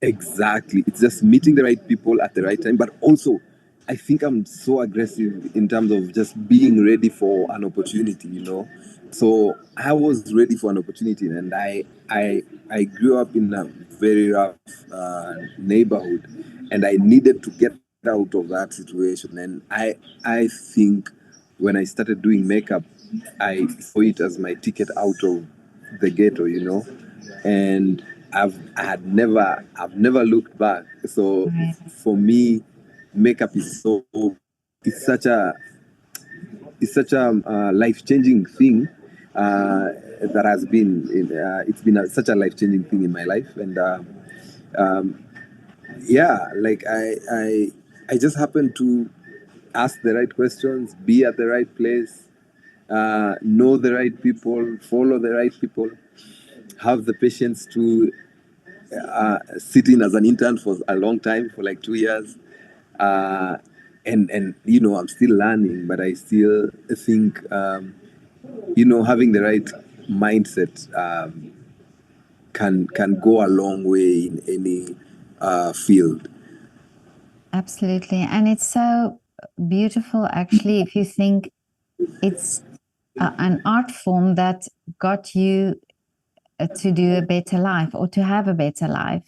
Exactly. It's just meeting the right people at the right time. But also, I think I'm so aggressive in terms of just being ready for an opportunity, you know. So I was ready for an opportunity, and I grew up in a very rough neighborhood, and I needed to get out of that situation. And I think when I started doing makeup, I saw it as my ticket out of the ghetto, you know, and I've never looked back. So Right. for me, makeup is it's such a it's such a life changing thing that has been it's been such a life changing thing in my life. And um, yeah, like I just happen to ask the right questions, be at the right place, know the right people, follow the right people, have the patience to sit in as an intern for a long time, for like 2 years. Uh, and you know, I'm still learning, but I still think you know, having the right mindset can go a long way in any field. Absolutely. And it's so beautiful, actually, if you think it's an art form that got you to do a better life or to have a better life.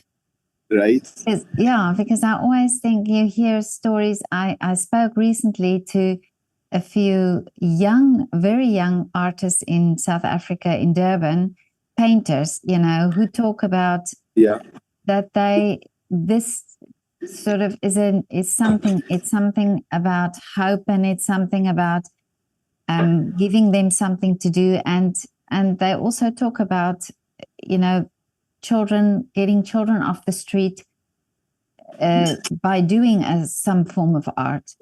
Right? Yeah, because I always think you hear stories. I spoke recently to a few young, very young artists in South Africa, in Durban, painters, you know, who talk about Yeah. that this sort of is something, it's something about hope, and it's something about giving them something to do. And they also talk about, you know, getting children off the street by doing some form of art.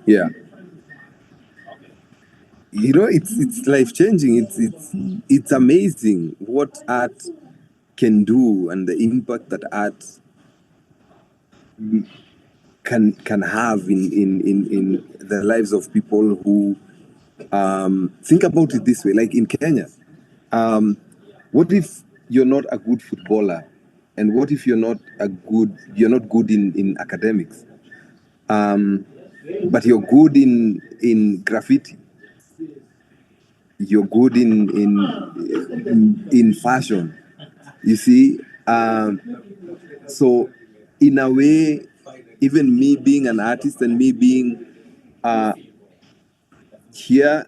Yeah. You know, it's life changing. Mm. It's amazing what art can do and the impact that art can have in the lives of people who think about it this way. Like in Kenya, um, what if you're not a good footballer, and what if you're not good in academics, but you're good in graffiti, you're good in fashion, you see. So in a way, even me being an artist and me being uh, here,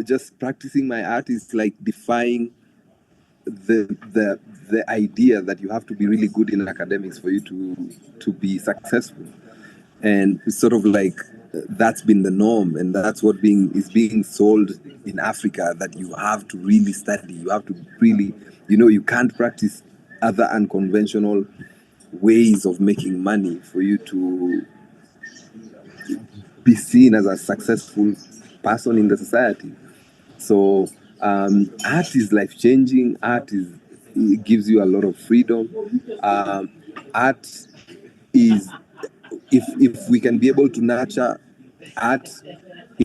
just practicing my art is like defying the idea that you have to be really good in academics for you to be successful. And it's sort of like that's been the norm, and that's what being sold in Africa, that you have to really study, you have to really, you know, you can't practice other unconventional ways of making money for you to be seen as a successful person in the society. So art is life changing. It gives you a lot of freedom. Art is, if we can be able to nurture art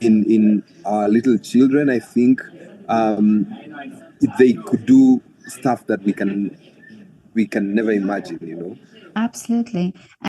in our little children, I think they could do stuff that we can never imagine. You know. Absolutely.